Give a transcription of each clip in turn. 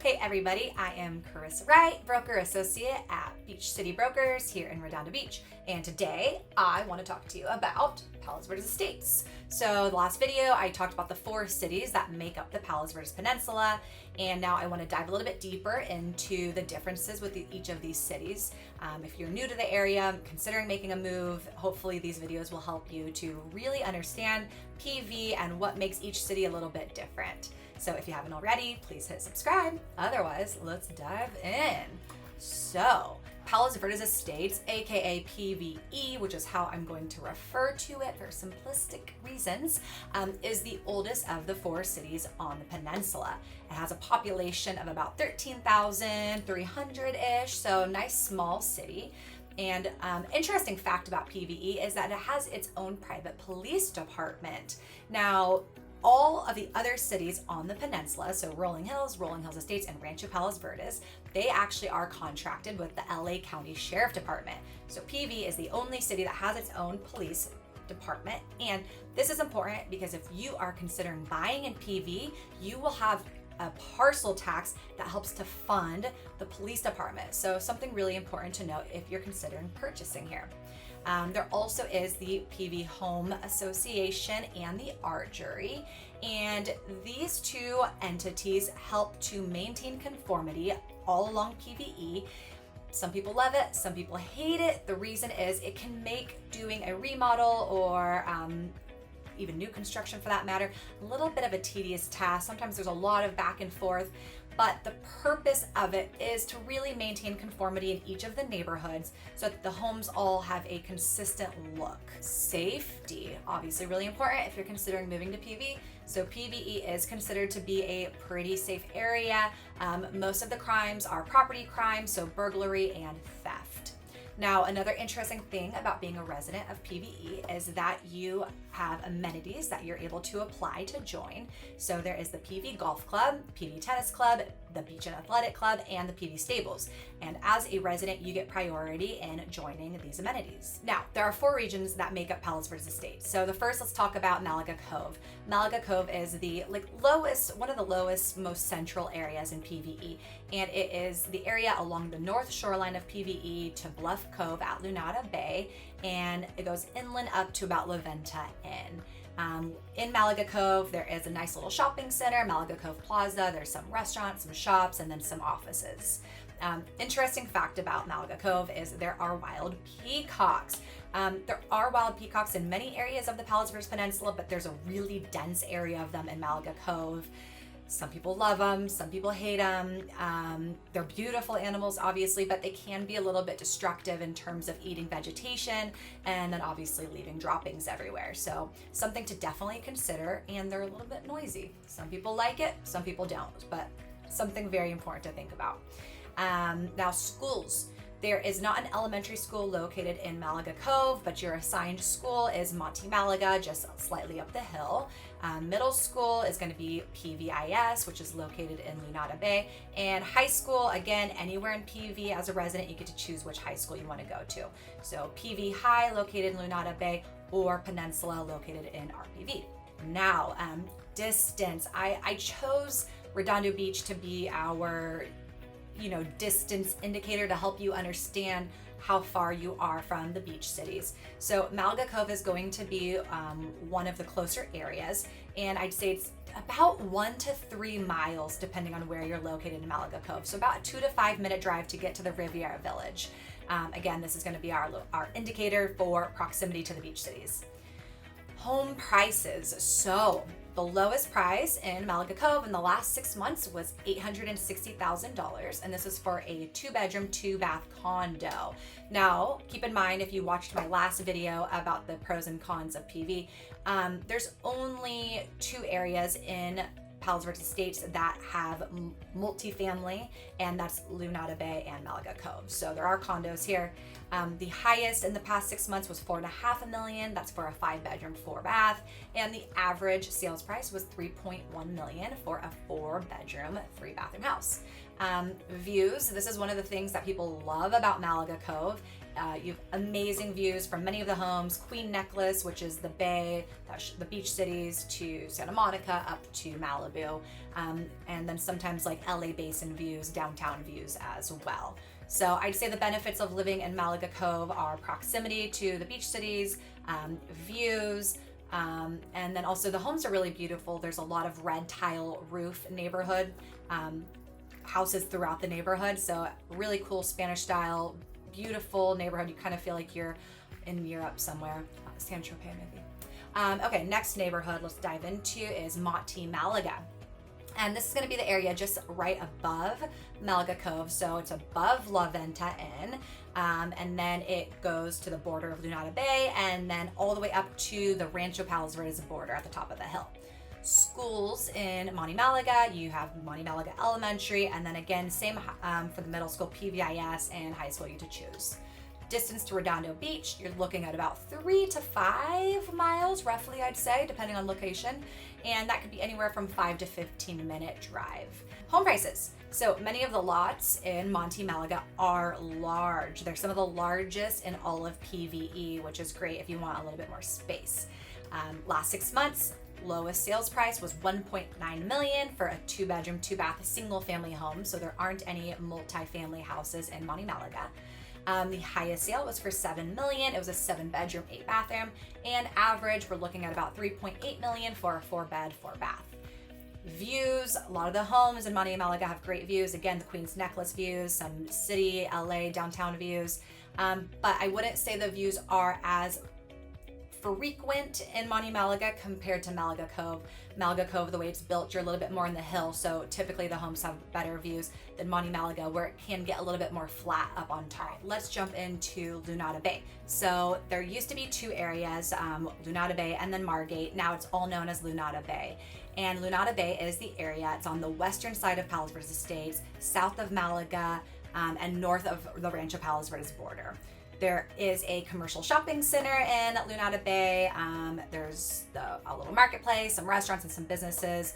Hey everybody, I am Carissa Wright, Broker Associate at Beach City Brokers here in Redondo Beach. And today I want to talk to you about Palos Verdes Estates. So the last video I talked about the 4 cities that make up the Palos Verdes Peninsula, and now I want to dive a little bit deeper into the differences with each of these cities. If you're new to the area, considering making a move, hopefully these videos will help you to really understand PV and what makes each city a little bit different. So if you haven't already, please hit subscribe. Otherwise, let's dive in. So, Palos Verdes Estates, aka PVE, which is how I'm going to refer to it for simplistic reasons, is the oldest of the 4 cities on the peninsula. It has a population of about 13,300-ish, so nice small city. And interesting fact about PVE is that it has its own private police department. Now, all of the other cities on the peninsula, so Rolling Hills Estates, and Rancho Palos Verdes, they actually are contracted with the LA County Sheriff Department. So PV is the only city that has its own police department. And this is important because if you are considering buying in PV, you will have a parcel tax that helps to fund the police department. So something really important to note if you're considering purchasing here. There also is the PV Home Association and the Art Jury, and these 2 entities help to maintain conformity all along PVE. Some people love it, some people hate it. The reason is it can make doing a remodel or even new construction for that matter, a little bit of a tedious task. Sometimes there's a lot of back and forth, but the purpose of it is to really maintain conformity in each of the neighborhoods so that the homes all have a consistent look. Safety, obviously really important if you're considering moving to PV. So PVE is considered to be a pretty safe area. Most of the crimes are property crimes, so burglary and theft. Now, another interesting thing about being a resident of PVE is that you have amenities that you're able to apply to join. So there is the PV Golf Club, PV Tennis Club, the Beach and Athletic Club, and the PV Stables. And as a resident, you get priority in joining these amenities. Now, there are 4 regions that make up Palos Verdes Estates. So the first, let's talk about Malaga Cove. Malaga Cove is the one of the lowest, most central areas in PVE. And it is the area along the north shoreline of PVE to Bluff Cove at Lunada Bay, and it goes inland up to about La Venta Inn. In Malaga Cove, there is a nice little shopping center, Malaga Cove Plaza. There's some restaurants, some shops, and then some offices. Interesting fact about Malaga Cove is there are wild peacocks. There are wild peacocks in many areas of the Palos Verdes Peninsula, but there's a really dense area of them in Malaga Cove. Some people love them, some people hate them. They're beautiful animals, obviously, but they can be a little bit destructive in terms of eating vegetation and then obviously leaving droppings everywhere. So something to definitely consider, and they're a little bit noisy. Some people like it, some people don't, but something very important to think about. Now, schools. There is not an elementary school located in Malaga Cove, but your assigned school is Monte Malaga, just slightly up the hill. Middle school is going to be PVIS, which is located in Lunada Bay. And high school, again, anywhere in PV as a resident, you get to choose which high school you want to go to. So PV High located in Lunada Bay, or Peninsula located in RPV. Now, distance. I chose Redondo Beach to be our distance indicator to help you understand how far you are from the beach cities. So Malaga Cove is going to be one of the closer areas, and I'd say it's about 1 to 3 miles depending on where you're located in Malaga Cove. So about a 2 to 5 minute drive to get to the Riviera Village. Again, this is going to be our indicator for proximity to the beach cities. Home prices. So the lowest price in Malaga Cove in the last 6 months was $860,000, and this is for a 2-bedroom, 2-bath condo. Now, keep in mind, if you watched my last video about the pros and cons of PV, there's only 2 areas in Palos Verdes Estates that have multifamily, and that's Lunada Bay and Malaga Cove. So there are condos here. The highest in the past 6 months was $4.5 million. That's for a 5-bedroom, 4-bath, and the average sales price was $3.1 million for a 4-bedroom, 3-bathroom house. Views. This is one of the things that people love about Malaga Cove You have amazing views from many of the homes. Queen Necklace, which is the bay, the beach cities, to Santa Monica up to Malibu, and then sometimes like LA Basin views, downtown views as well. So I'd say the benefits of living in Malaga Cove are proximity to the beach cities, views, and then also the homes are really beautiful. There's a lot of red tile roof neighborhood, houses throughout the neighborhood. So really cool Spanish style, beautiful neighborhood. You kind of feel like you're in Europe somewhere, San Tropez maybe. Okay, next neighborhood let's dive into is Monte Malaga. And this is going to be the area just right above Malaga Cove. So it's above La Venta Inn. And then it goes to the border of Lunada Bay and then all the way up to the Rancho Palos Verdes border at the top of the hill. Schools in Monte Malaga, you have Monte Malaga Elementary, and then again, same for the middle school, PVIS, and high school you to choose. Distance to Redondo Beach, you're looking at about 3 to 5 miles, roughly, I'd say, depending on location. And that could be anywhere from 5 to 15-minute drive. Home prices. So many of the lots in Monte Malaga are large. They're some of the largest in all of PVE, which is great if you want a little bit more space. Last 6 months, lowest sales price was $1.9 million for a 2-bedroom, 2-bath, single-family home. So there aren't any multi-family houses in Monte Malaga. The highest sale was for $7 million. It was a 7-bedroom, 8-bathroom, and average, we're looking at about $3.8 million for a 4-bed, 4-bath. Views, a lot of the homes in Monte Malaga have great views. Again, the Queen's Necklace views, some city, LA, downtown views. But I wouldn't say the views are as frequent in Monte Malaga compared to Malaga Cove. Malaga Cove, the way it's built, you're a little bit more in the hill, so typically the homes have better views than Monte Malaga, where it can get a little bit more flat up on top. Let's jump into Lunada Bay. So there used to be 2 areas, Lunada Bay and then Margate. Now it's all known as Lunada Bay. And Lunada Bay is the area, it's on the western side of Palos Verdes Estates, south of Malaga, and north of the Rancho Palos Verdes border. There is a commercial shopping center in Lunada Bay. There's a little marketplace, some restaurants, and some businesses.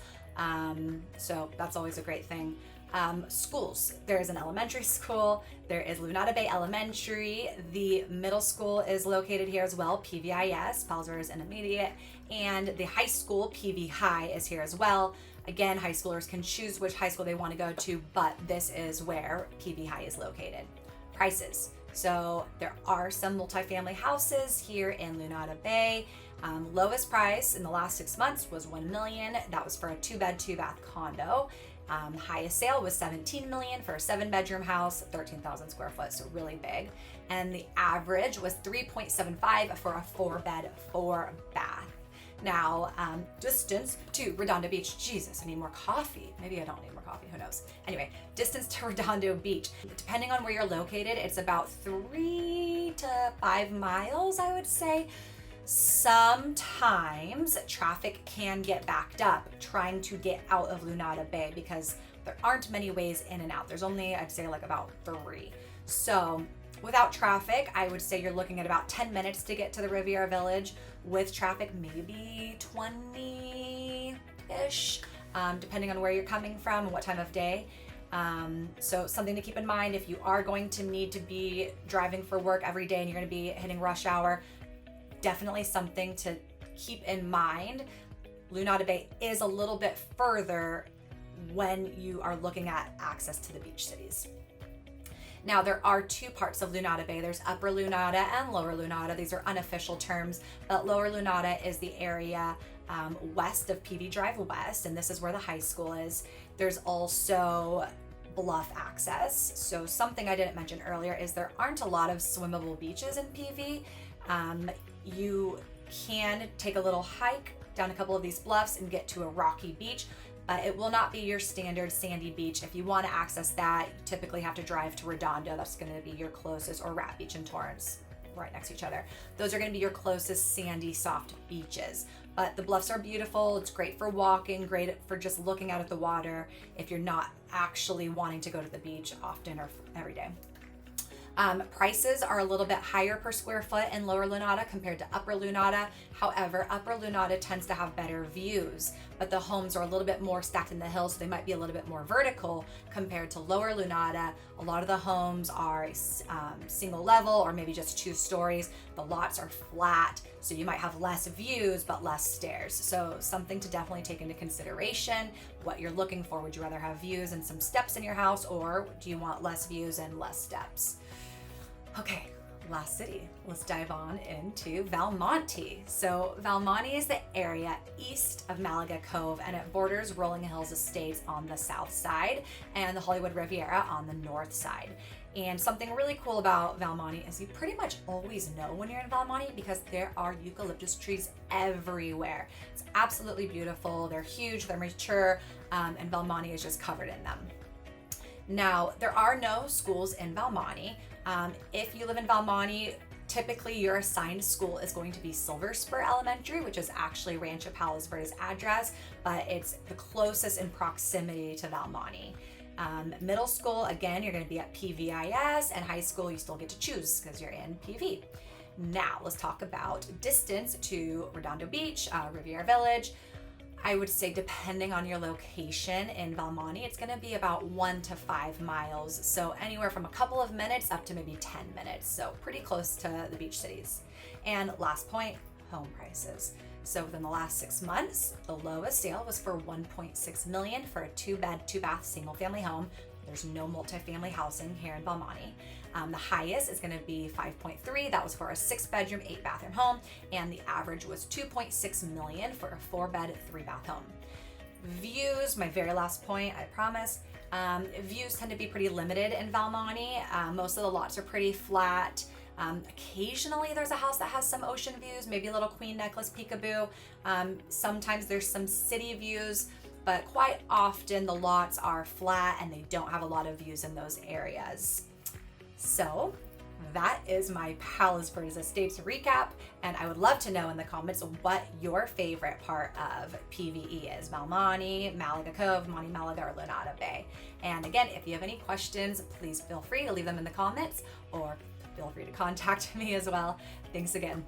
So that's always a great thing. Schools. There is an elementary school. There is Lunada Bay Elementary. The middle school is located here as well, PVIS, Palos Verdes Intermediate. And the high school, PV High, is here as well. Again, high schoolers can choose which high school they want to go to, but this is where PV High is located. Prices. So there are some multifamily houses here in Lunada Bay. Lowest price in the last 6 months was $1 million. That was for a 2-bed, 2-bath condo. Highest sale was $17 million for a 7-bedroom house, 13,000 square foot, so really big. And the average was $3.75 for a 4-bed, 4-bath. Now, distance to Redondo Beach. Jesus, I need more coffee. Maybe I don't need more coffee, who knows? Anyway, distance to Redondo Beach. Depending on where you're located, it's about 3 to 5 miles, I would say. Sometimes traffic can get backed up trying to get out of Lunada Bay because there aren't many ways in and out. There's only, I'd say, like about 3. So without traffic, I would say you're looking at about 10 minutes to get to the Riviera Village. With traffic, maybe 20-ish, depending on where you're coming from and what time of day. So something to keep in mind if you are going to need to be driving for work every day and you're going to be hitting rush hour, definitely something to keep in mind. Lunada Bay is a little bit further when you are looking at access to the beach cities. Now, there are 2 parts of Lunada Bay. There's Upper Lunada and Lower Lunada. These are unofficial terms, but Lower Lunada is the area west of PV Drive West, and this is where the high school is. There's also bluff access. So something I didn't mention earlier is there aren't a lot of swimmable beaches in PV. You can take a little hike down a couple of these bluffs and get to a rocky beach, but it will not be your standard sandy beach. If you want to access that, you typically have to drive to Redondo. That's going to be your closest, or Rat Beach and Torrance, right next to each other. Those are going to be your closest sandy, soft beaches. But the bluffs are beautiful. It's great for walking, great for just looking out at the water if you're not actually wanting to go to the beach often or every day. Prices are a little bit higher per square foot in Lower Lunada compared to Upper Lunada. However, Upper Lunada tends to have better views. but the homes are a little bit more stacked in the hills, so they might be a little bit more vertical compared to lower Lunada. A lot of the homes are single level or maybe just 2 stories. The lots are flat, so you might have less views but less stairs. So something to definitely take into consideration, what you're looking for. Would you rather have views and some steps in your house, or do you want less views and less steps? Okay, last city. Let's dive on into Valmonte. So Valmonte is the area east of Malaga Cove, and it borders Rolling Hills Estates on the south side and the Hollywood Riviera on the north side. And something really cool about Valmonte is you pretty much always know when you're in Valmonte because there are eucalyptus trees everywhere. It's absolutely beautiful. They're huge, they're mature, and Valmonte is just covered in them. Now, there are no schools in Valmonte. If you live in Valmonte, typically your assigned school is going to be Silver Spur Elementary, which is actually Rancho Palos Verdes address, but it's the closest in proximity to Valmonte. Middle school, again, you're going to be at PVIS, and high school, you still get to choose because you're in PV. Now, let's talk about distance to Redondo Beach, Riviera Village. I would say depending on your location in Valmonte, it's going to be about 1 to 5 miles. So anywhere from a couple of minutes up to maybe 10 minutes. So pretty close to the beach cities. And last point, home prices. So within the last 6 months, the lowest sale was for $1.6 million for a 2-bed, 2-bath single family home. There's no multifamily housing here in Valmonte. The highest is going to be 5.3. That was for a 6-bedroom, 8-bathroom home, and the average was 2.6 million for a 4-bed, 3-bath home. Views, my very last point, I promise. Views tend to be pretty limited in Valmonte. Most of the lots are pretty flat. Occasionally there's a house that has some ocean views, maybe a little Queen Necklace peekaboo. Sometimes there's some city views, but quite often the lots are flat and they don't have a lot of views in those areas. So that is my Palos Verdes Estates recap, and I would love to know in the comments what your favorite part of PVE is. Valmonte, Malaga Cove, Monte Malaga, or Lunada Bay. And again, if you have any questions, please feel free to leave them in the comments or feel free to contact me as well. Thanks again.